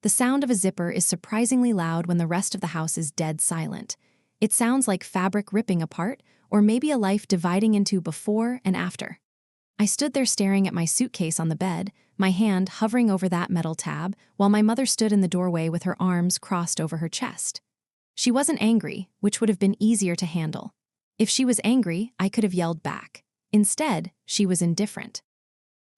The sound of a zipper is surprisingly loud when the rest of the house is dead silent. It sounds like fabric ripping apart, or maybe a life dividing into before and after. I stood there staring at my suitcase on the bed, my hand hovering over that metal tab, while my mother stood in the doorway with her arms crossed over her chest. She wasn't angry, which would have been easier to handle. If she was angry, I could have yelled back. Instead, she was indifferent.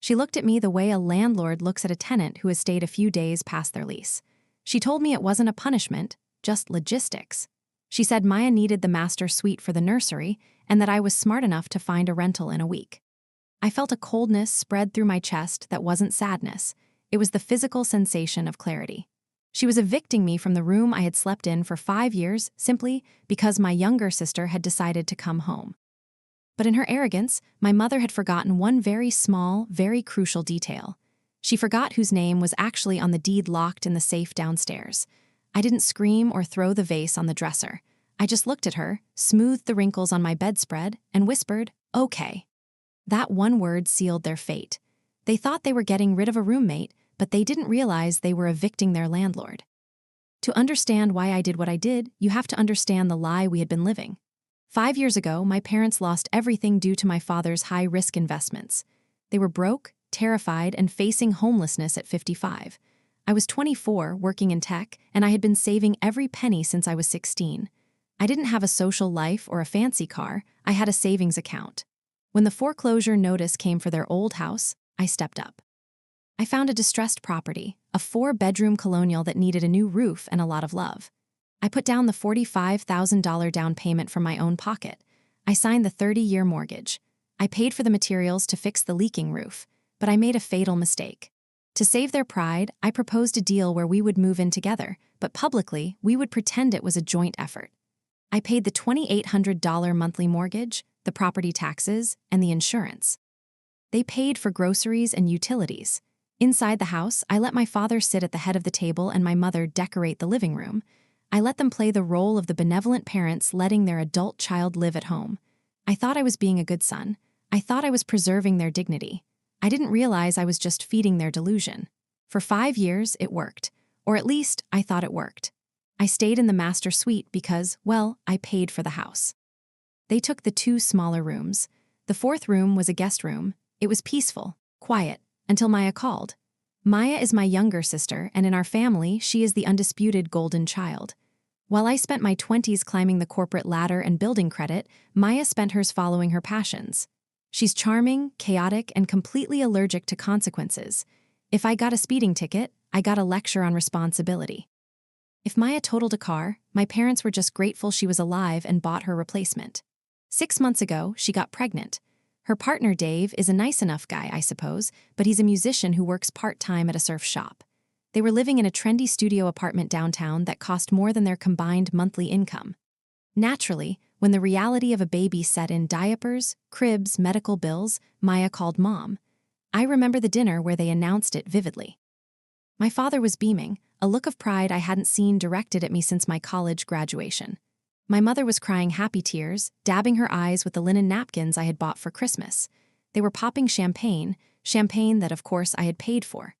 She looked at me the way a landlord looks at a tenant who has stayed a few days past their lease. She told me it wasn't a punishment, just logistics. She said Maya needed the master suite for the nursery and that I was smart enough to find a rental in a week. I felt a coldness spread through my chest that wasn't sadness. It was the physical sensation of clarity. She was evicting me from the room I had slept in for 5 years simply because my younger sister had decided to come home. But in her arrogance, my mother had forgotten one very small, very crucial detail. She forgot whose name was actually on the deed locked in the safe downstairs. I didn't scream or throw the vase on the dresser. I just looked at her, smoothed the wrinkles on my bedspread, and whispered, "Okay." That one word sealed their fate. They thought they were getting rid of a roommate, but they didn't realize they were evicting their landlord. To understand why I did what I did, you have to understand the lie we had been living. 5 years ago, my parents lost everything due to my father's high-risk investments. They were broke, terrified, and facing homelessness at 55. I was 24, working in tech, and I had been saving every penny since I was 16. I didn't have a social life or a fancy car, I had a savings account. When the foreclosure notice came for their old house, I stepped up. I found a distressed property, a 4-bedroom colonial that needed a new roof and a lot of love. I put down the $45,000 down payment from my own pocket. I signed the 30-year mortgage. I paid for the materials to fix the leaking roof, but I made a fatal mistake. To save their pride, I proposed a deal where we would move in together, but publicly, we would pretend it was a joint effort. I paid the $2,800 monthly mortgage, the property taxes, and the insurance. They paid for groceries and utilities. Inside the house, I let my father sit at the head of the table and my mother decorate the living room. I let them play the role of the benevolent parents letting their adult child live at home. I thought I was being a good son. I thought I was preserving their dignity. I didn't realize I was just feeding their delusion. For 5 years, it worked. Or at least, I thought it worked. I stayed in the master suite because, well, I paid for the house. They took the 2 smaller rooms. The 4th room was a guest room. It was peaceful, quiet, until Maya called. Maya is my younger sister, and in our family, she is the undisputed golden child. While I spent my 20s climbing the corporate ladder and building credit, Maya spent hers following her passions. She's charming, chaotic, and completely allergic to consequences. If I got a speeding ticket, I got a lecture on responsibility. If Maya totaled a car, my parents were just grateful she was alive and bought her replacement. 6 months ago, she got pregnant. Her partner, Dave, is a nice enough guy, I suppose, but he's a musician who works part-time at a surf shop. They were living in a trendy studio apartment downtown that cost more than their combined monthly income. Naturally, when the reality of a baby set in diapers, cribs, medical bills, Maya called Mom. I remember the dinner where they announced it vividly. My father was beaming, a look of pride I hadn't seen directed at me since my college graduation. My mother was crying happy tears, dabbing her eyes with the linen napkins I had bought for Christmas. They were popping champagne that, of course, I had paid for.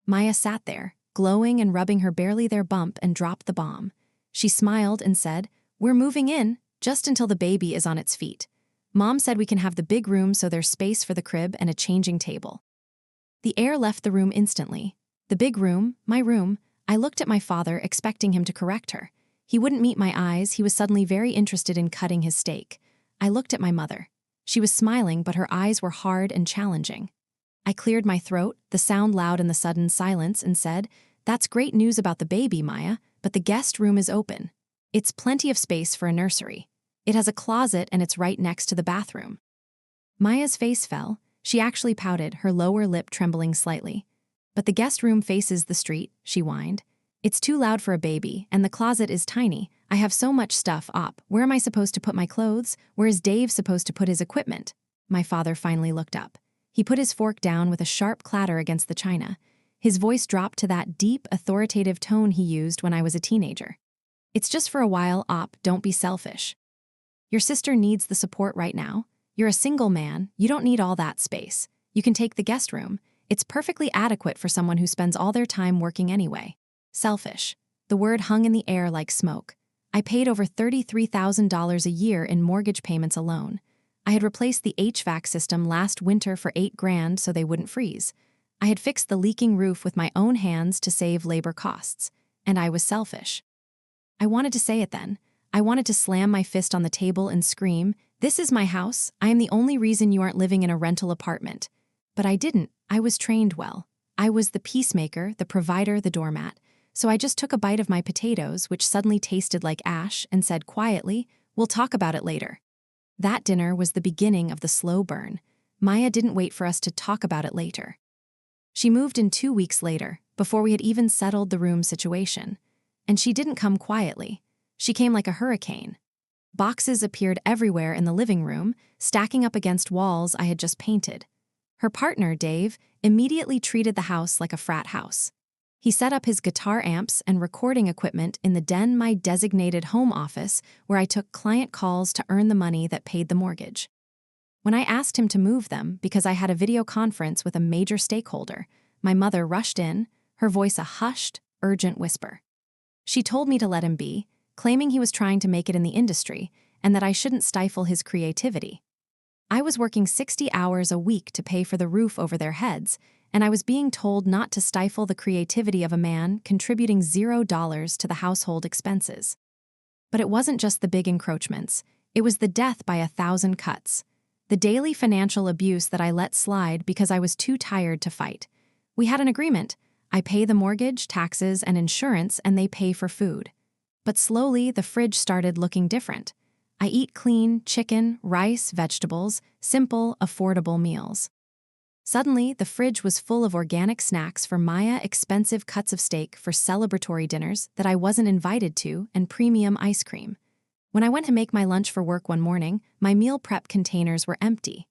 Maya sat there, glowing and rubbing her barely there bump, and dropped the bomb. She smiled and said, "We're moving in, just until the baby is on its feet. Mom said we can have the big room so there's space for the crib and a changing table." The air left the room instantly. The big room, my room. I looked at my father, expecting him to correct her. He wouldn't meet my eyes. He was suddenly very interested in cutting his steak. I looked at my mother. She was smiling, but her eyes were hard and challenging. I cleared my throat, the sound loud in the sudden silence, and said, "That's great news about the baby, Maya, but the guest room is open. It's plenty of space for a nursery. It has a closet and it's right next to the bathroom." Maya's face fell. She actually pouted, her lower lip trembling slightly. "But the guest room faces the street," she whined. "It's too loud for a baby, and the closet is tiny. I have so much stuff up. Where am I supposed to put my clothes? Where is Dave supposed to put his equipment?" My father finally looked up. He put his fork down with a sharp clatter against the china. His voice dropped to that deep, authoritative tone he used when I was a teenager. "It's just for a while, Op, don't be selfish. Your sister needs the support right now. You're a single man, you don't need all that space. You can take the guest room. It's perfectly adequate for someone who spends all their time working anyway." Selfish. The word hung in the air like smoke. I paid over $33,000 a year in mortgage payments alone. I had replaced the HVAC system last winter for $8,000 so they wouldn't freeze. I had fixed the leaking roof with my own hands to save labor costs. And I was selfish. I wanted to say it then. I wanted to slam my fist on the table and scream, "This is my house. I am the only reason you aren't living in a rental apartment." But I didn't. I was trained well. I was the peacemaker, the provider, the doormat. So I just took a bite of my potatoes, which suddenly tasted like ash, and said quietly, "We'll talk about it later." That dinner was the beginning of the slow burn. Maya didn't wait for us to talk about it later. She moved in 2 weeks later, before we had even settled the room situation. And she didn't come quietly. She came like a hurricane. Boxes appeared everywhere in the living room, stacking up against walls I had just painted. Her partner, Dave, immediately treated the house like a frat house. He set up his guitar amps and recording equipment in the den, my designated home office, where I took client calls to earn the money that paid the mortgage. When I asked him to move them because I had a video conference with a major stakeholder, my mother rushed in, her voice a hushed, urgent whisper. She told me to let him be, claiming he was trying to make it in the industry and that I shouldn't stifle his creativity. I was working 60 hours a week to pay for the roof over their heads, and I was being told not to stifle the creativity of a man contributing $0 to the household expenses. But it wasn't just the big encroachments. It was the death by 1,000 cuts. The daily financial abuse that I let slide because I was too tired to fight. We had an agreement. I pay the mortgage, taxes, and insurance, and they pay for food. But slowly, the fridge started looking different. I eat clean chicken, rice, vegetables, simple, affordable meals. Suddenly, the fridge was full of organic snacks for Maya, expensive cuts of steak for celebratory dinners that I wasn't invited to, and premium ice cream. When I went to make my lunch for work one morning, my meal prep containers were empty.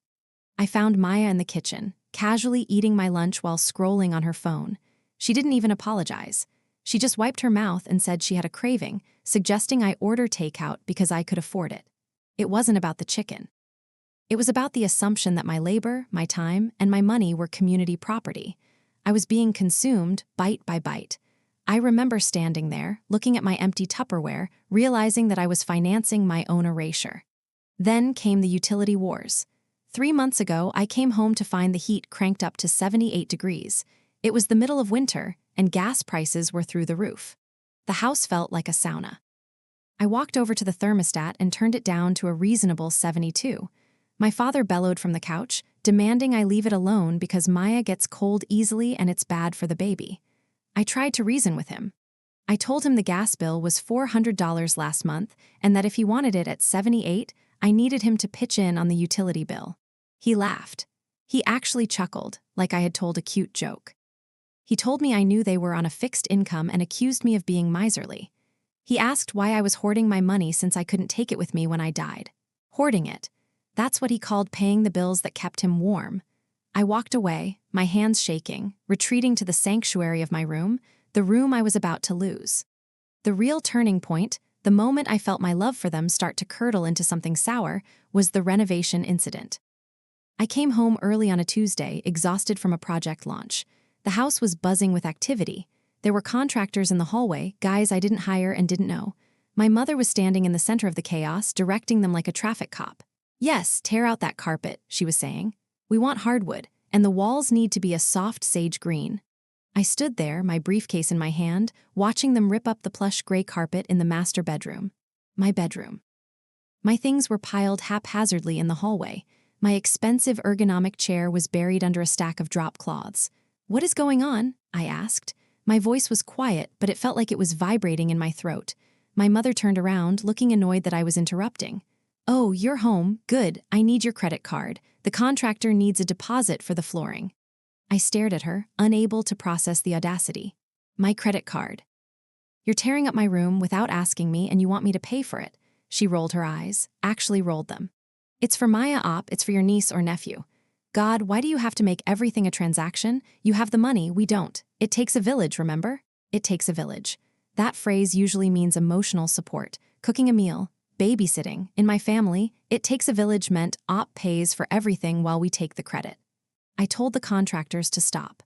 I found Maya in the kitchen, casually eating my lunch while scrolling on her phone. She didn't even apologize. She just wiped her mouth and said she had a craving, suggesting I order takeout because I could afford it. It wasn't about the chicken. It was about the assumption that my labor, my time, and my money were community property. I was being consumed bite by bite. I remember standing there, looking at my empty Tupperware, realizing that I was financing my own erasure. Then came the utility wars. 3 months ago, I came home to find the heat cranked up to 78 degrees. It was the middle of winter, and gas prices were through the roof. The house felt like a sauna. I walked over to the thermostat and turned it down to a reasonable 72. My father bellowed from the couch, demanding I leave it alone because Maya gets cold easily and it's bad for the baby. I tried to reason with him. I told him the gas bill was $400 last month and that if he wanted it at 78, I needed him to pitch in on the utility bill. He laughed. He actually chuckled, like I had told a cute joke. He told me I knew they were on a fixed income and accused me of being miserly. He asked why I was hoarding my money since I couldn't take it with me when I died. Hoarding it. That's what he called paying the bills that kept him warm. I walked away, my hands shaking, retreating to the sanctuary of my room, the room I was about to lose. The real turning point, the moment I felt my love for them start to curdle into something sour, was the renovation incident. I came home early on a Tuesday, exhausted from a project launch. The house was buzzing with activity. There were contractors in the hallway, guys I didn't hire and didn't know. My mother was standing in the center of the chaos, directing them like a traffic cop. "Yes, tear out that carpet," she was saying. "We want hardwood, and the walls need to be a soft sage green." I stood there, my briefcase in my hand, watching them rip up the plush gray carpet in the master bedroom. My bedroom. My things were piled haphazardly in the hallway. My expensive ergonomic chair was buried under a stack of drop cloths. "What is going on?" I asked. My voice was quiet, but it felt like it was vibrating in my throat. My mother turned around, looking annoyed that I was interrupting. "Oh, you're home. Good. I need your credit card. The contractor needs a deposit for the flooring." I stared at her, unable to process the audacity. "My credit card. You're tearing up my room without asking me and you want me to pay for it." She rolled her eyes, actually rolled them. "It's for Maya Op, it's for your niece or nephew. God, why do you have to make everything a transaction? You have the money, we don't. It takes a village, remember? It takes a village." That phrase usually means emotional support, cooking a meal, babysitting. In my family, "it takes a village" meant Op pays for everything while we take the credit. I told the contractors to stop.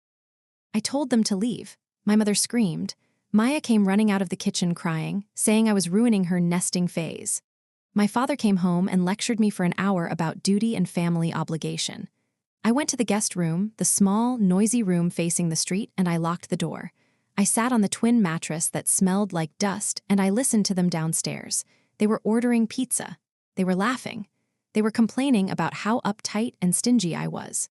I told them to leave. My mother screamed. Maya came running out of the kitchen crying, saying I was ruining her nesting phase. My father came home and lectured me for an hour about duty and family obligation. I went to the guest room, the small, noisy room facing the street, and I locked the door. I sat on the twin mattress that smelled like dust, and I listened to them downstairs. They were ordering pizza. They were laughing. They were complaining about how uptight and stingy I was.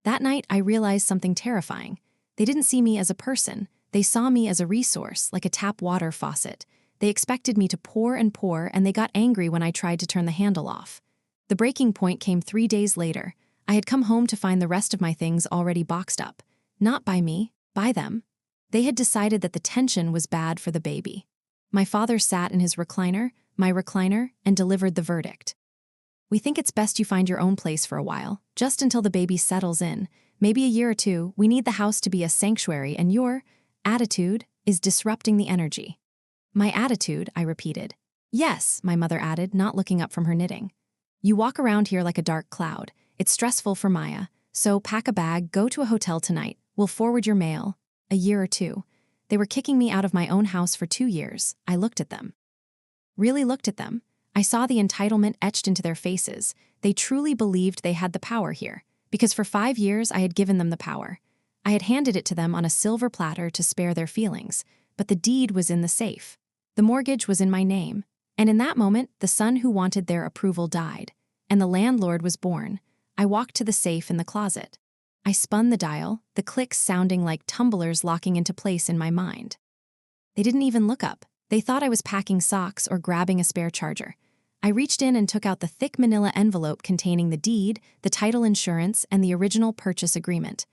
That night, I realized something terrifying. They didn't see me as a person. They saw me as a resource, like a tap water faucet. They expected me to pour, and they got angry when I tried to turn the handle off. The breaking point came 3 days later. I had come home to find the rest of my things already boxed up. Not by me, by them. They had decided that the tension was bad for the baby. My father sat in his recliner, my recliner, and delivered the verdict. We think it's best you find your own place for a while, just until the baby settles in. Maybe a year or two. We need the house to be a sanctuary, and your attitude is disrupting the energy. My attitude, I repeated. Yes, my mother added, not looking up from her knitting. You walk around here like a dark cloud. It's stressful for Maya, so pack a bag, go to a hotel tonight. We'll forward your mail. A year or two. They were kicking me out of my own house for 2 years. I looked at them. Really looked at them. I saw the entitlement etched into their faces. They truly believed they had the power here, because for 5 years I had given them the power. I had handed it to them on a silver platter to spare their feelings, but the deed was in the safe. The mortgage was in my name, and in that moment, the son who wanted their approval died, and the landlord was born. I walked to the safe in the closet. I spun the dial, the clicks sounding like tumblers locking into place in my mind. They didn't even look up. They thought I was packing socks or grabbing a spare charger. I reached in and took out the thick manila envelope containing the deed, the title insurance, and the original purchase agreement.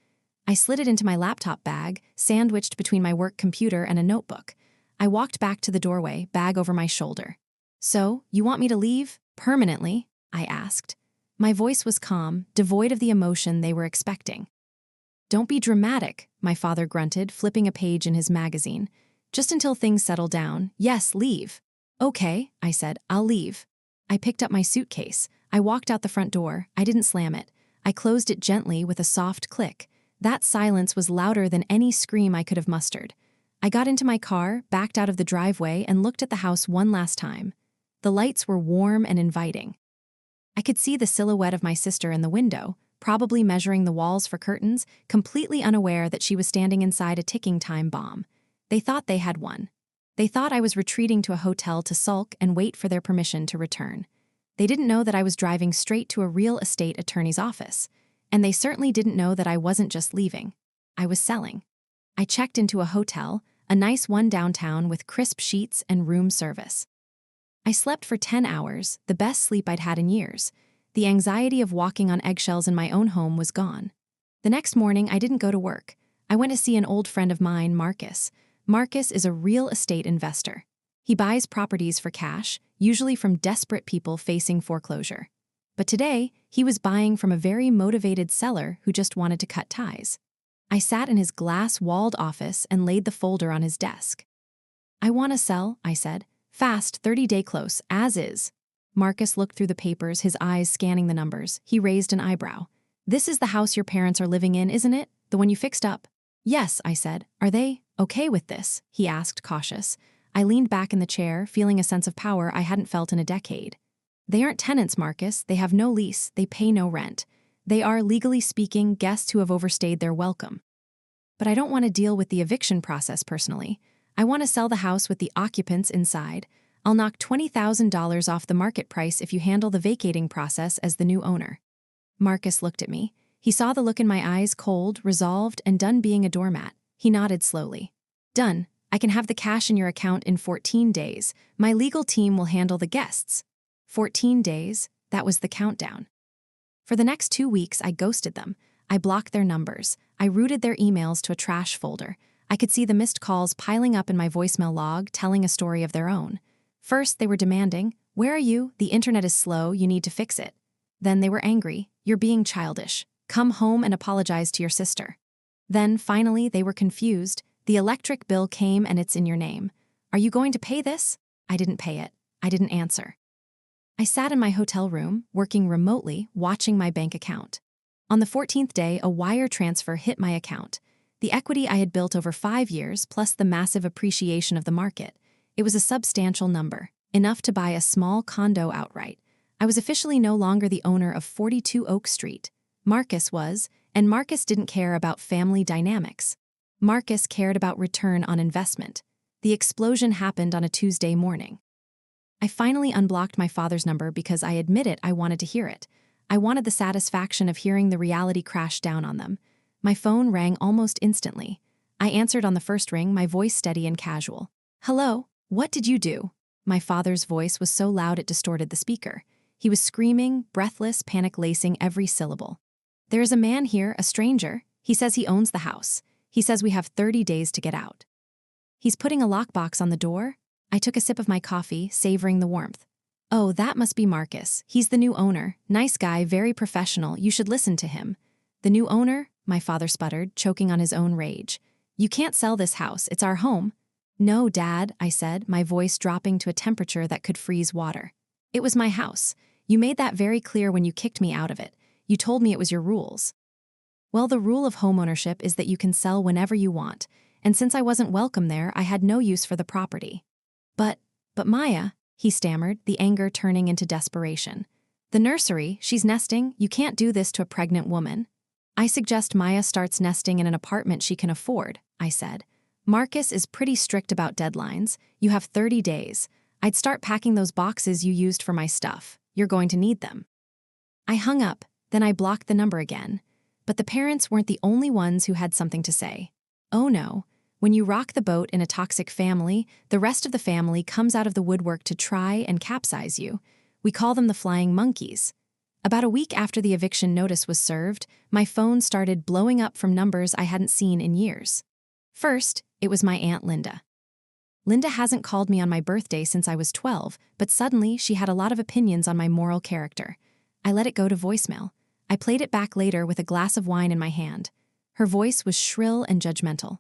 I slid it into my laptop bag, sandwiched between my work computer and a notebook. I walked back to the doorway, bag over my shoulder. So, you want me to leave? Permanently? I asked. My voice was calm, devoid of the emotion they were expecting. Don't be dramatic, my father grunted, flipping a page in his magazine. Just until things settle down. Yes, leave. Okay, I said, I'll leave. I picked up my suitcase. I walked out the front door. I didn't slam it. I closed it gently with a soft click. That silence was louder than any scream I could have mustered. I got into my car, backed out of the driveway, and looked at the house one last time. The lights were warm and inviting. I could see the silhouette of my sister in the window, probably measuring the walls for curtains, completely unaware that she was standing inside a ticking time bomb. They thought they had won. They thought I was retreating to a hotel to sulk and wait for their permission to return. They didn't know that I was driving straight to a real estate attorney's office. And they certainly didn't know that I wasn't just leaving. I was selling. I checked into a hotel, a nice one downtown with crisp sheets and room service. I slept for 10 hours, the best sleep I'd had in years. The anxiety of walking on eggshells in my own home was gone. The next morning, I didn't go to work. I went to see an old friend of mine, Marcus. Marcus is a real estate investor. He buys properties for cash, usually from desperate people facing foreclosure. But today, he was buying from a very motivated seller who just wanted to cut ties. I sat in his glass-walled office and laid the folder on his desk. I want to sell, I said. Fast, 30-day close, as is. Marcus looked through the papers, his eyes scanning the numbers. He raised an eyebrow. This is the house your parents are living in, isn't it? The one you fixed up? Yes, I said. Are they okay with this? He asked, cautious. I leaned back in the chair, feeling a sense of power I hadn't felt in a decade. They aren't tenants, Marcus. They have no lease. They pay no rent. They are, legally speaking, guests who have overstayed their welcome. But I don't want to deal with the eviction process personally. I want to sell the house with the occupants inside. I'll knock $20,000 off the market price if you handle the vacating process as the new owner. Marcus looked at me. He saw the look in my eyes, cold, resolved, and done being a doormat. He nodded slowly. Done. I can have the cash in your account in 14 days. My legal team will handle the guests. 14 days, that was the countdown. For the next 2 weeks, I ghosted them. I blocked their numbers. I routed their emails to a trash folder. I could see the missed calls piling up in my voicemail log, telling a story of their own. First, they were demanding, "Where are you? The internet is slow, you need to fix it." Then they were angry, "You're being childish. Come home and apologize to your sister." Then, finally, they were confused. "The electric bill came and it's in your name. Are you going to pay this?" I didn't pay it. I didn't answer. I sat in my hotel room, working remotely, watching my bank account. On the 14th day, a wire transfer hit my account. The equity I had built over 5 years, plus the massive appreciation of the market. It was a substantial number, enough to buy a small condo outright. I was officially no longer the owner of 42 Oak Street. Marcus was, and Marcus didn't care about family dynamics. Marcus cared about return on investment. The explosion happened on a Tuesday morning. I finally unblocked my father's number because I admit it, I wanted to hear it. I wanted the satisfaction of hearing the reality crash down on them. My phone rang almost instantly. I answered on the first ring, my voice steady and casual. "Hello, what did you do?" My father's voice was so loud it distorted the speaker. He was screaming, breathless, panic-lacing every syllable. "There is a man here, a stranger. He says he owns the house. He says we have 30 days to get out. He's putting a lockbox on the door." I took a sip of my coffee, savoring the warmth. "Oh, that must be Marcus. He's the new owner. Nice guy, very professional. You should listen to him." "The new owner?" my father sputtered, choking on his own rage. "You can't sell this house. It's our home." "No, Dad," I said, my voice dropping to a temperature that could freeze water. "It was my house. You made that very clear when you kicked me out of it. You told me it was your rules." "Well, the rule of homeownership is that you can sell whenever you want, and since I wasn't welcome there, I had no use for the property." But Maya," he stammered, the anger turning into desperation. "The nursery, she's nesting. You can't do this to a pregnant woman." "I suggest Maya starts nesting in an apartment she can afford," I said. "Marcus is pretty strict about deadlines. You have 30 days. I'd start packing those boxes you used for my stuff. You're going to need them." I hung up, then I blocked the number again. But the parents weren't the only ones who had something to say. Oh no. When you rock the boat in a toxic family, the rest of the family comes out of the woodwork to try and capsize you. We call them the flying monkeys. About a week after the eviction notice was served, my phone started blowing up from numbers I hadn't seen in years. First, it was my Aunt Linda. Linda hasn't called me on my birthday since I was 12, but suddenly she had a lot of opinions on my moral character. I let it go to voicemail. I played it back later with a glass of wine in my hand. Her voice was shrill and judgmental.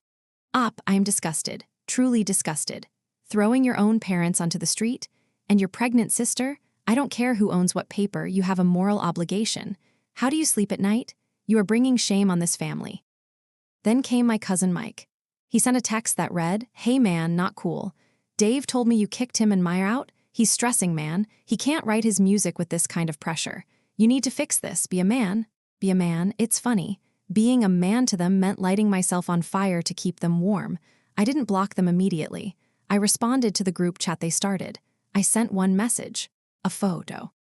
"Op, I am disgusted, truly disgusted. Throwing your own parents onto the street? And your pregnant sister? I don't care who owns what paper, you have a moral obligation. How do you sleep at night? You are bringing shame on this family." Then came my cousin Mike. He sent a text that read, "Hey man, not cool. Dave told me you kicked him and Maya out. He's stressing, man. He can't write his music with this kind of pressure. You need to fix this, be a man. Be a man, it's funny. Being a man to them meant lighting myself on fire to keep them warm. I didn't block them immediately. I responded to the group chat they started. I sent one message. A photo.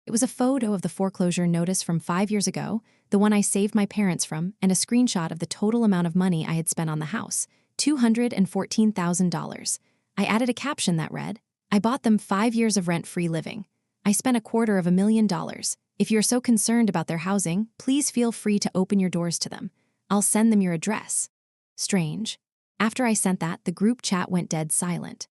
It was a photo of the foreclosure notice from 5 years ago, the one I saved my parents from, and a screenshot of the total amount of money I had spent on the house, $214,000. I added a caption that read, "I bought them 5 years of rent-free living. I spent $250,000. If you're so concerned about their housing, please feel free to open your doors to them. I'll send them your address." Strange. After I sent that, the group chat went dead silent.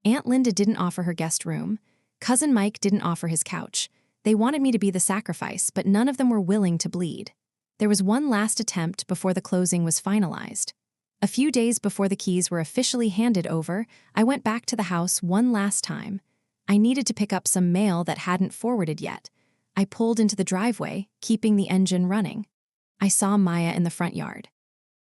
Aunt Linda didn't offer her guest room. Cousin Mike didn't offer his couch. They wanted me to be the sacrifice, but none of them were willing to bleed. There was one last attempt before the closing was finalized. A few days before the keys were officially handed over, I went back to the house one last time. I needed to pick up some mail that hadn't forwarded yet. I pulled into the driveway, keeping the engine running. I saw Maya in the front yard.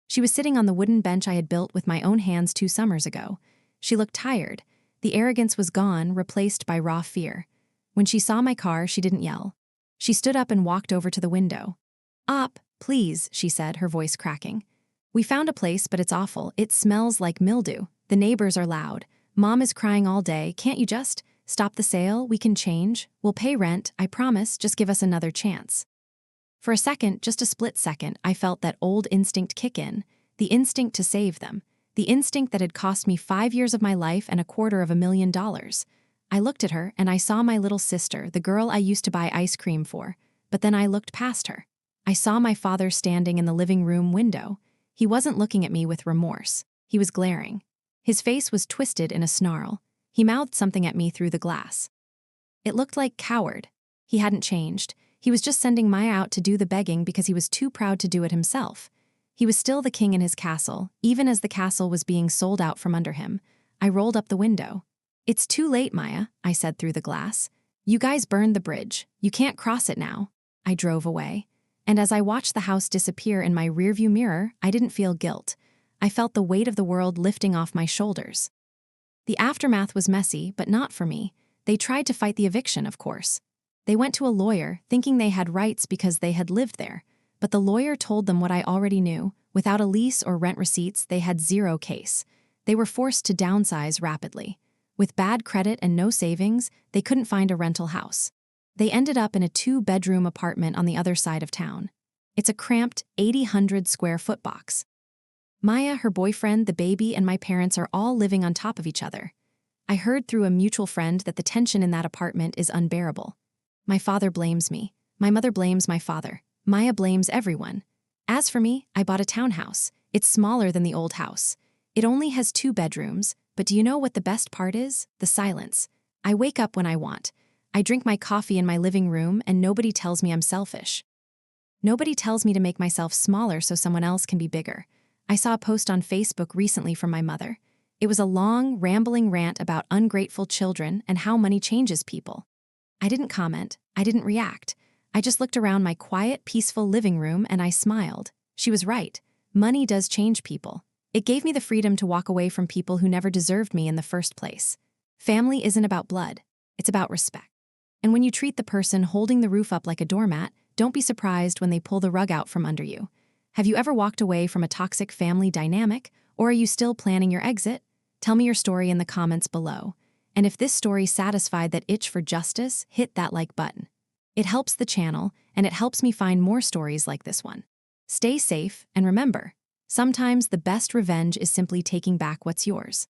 She was sitting on the wooden bench I had built with my own hands 2 summers ago. She looked tired. The arrogance was gone, replaced by raw fear. When she saw my car, she didn't yell. She stood up and walked over to the window. "Op, please," she said, her voice cracking. "We found a place, but it's awful. It smells like mildew. The neighbors are loud. Mom is crying all day. Can't you just stop the sale? We can change. We'll pay rent, I promise. Just give us another chance." For a second, just a split second, I felt that old instinct kick in, the instinct to save them, the instinct that had cost me 5 years of my life and $250,000. I looked at her and I saw my little sister, the girl I used to buy ice cream for, but then I looked past her. I saw my father standing in the living room window. He wasn't looking at me with remorse. He was glaring. His face was twisted in a snarl. He mouthed something at me through the glass. It looked like coward. He hadn't changed. He was just sending Maya out to do the begging because he was too proud to do it himself. He was still the king in his castle, even as the castle was being sold out from under him. I rolled up the window. "It's too late, Maya," I said through the glass. "You guys burned the bridge. You can't cross it now." I drove away. And as I watched the house disappear in my rearview mirror, I didn't feel guilt. I felt the weight of the world lifting off my shoulders. The aftermath was messy, but not for me. They tried to fight the eviction, of course. They went to a lawyer, thinking they had rights because they had lived there. But the lawyer told them what I already knew. Without a lease or rent receipts, they had zero case. They were forced to downsize rapidly. With bad credit and no savings, they couldn't find a rental house. They ended up in a 2-bedroom apartment on the other side of town. It's a cramped 800 square foot box. Maya, her boyfriend, the baby, and my parents are all living on top of each other. I heard through a mutual friend that the tension in that apartment is unbearable. My father blames me. My mother blames my father. Maya blames everyone. As for me, I bought a townhouse. It's smaller than the old house. It only has 2 bedrooms, but do you know what the best part is? The silence. I wake up when I want. I drink my coffee in my living room, and nobody tells me I'm selfish. Nobody tells me to make myself smaller so someone else can be bigger. I saw a post on Facebook recently from my mother. It was a long, rambling rant about ungrateful children and how money changes people. I didn't comment. I didn't react. I just looked around my quiet, peaceful living room and I smiled. She was right. Money does change people. It gave me the freedom to walk away from people who never deserved me in the first place. Family isn't about blood. It's about respect. And when you treat the person holding the roof up like a doormat, don't be surprised when they pull the rug out from under you. Have you ever walked away from a toxic family dynamic, or are you still planning your exit? Tell me your story in the comments below. And if this story satisfied that itch for justice, hit that like button. It helps the channel, and it helps me find more stories like this one. Stay safe, and remember, sometimes the best revenge is simply taking back what's yours.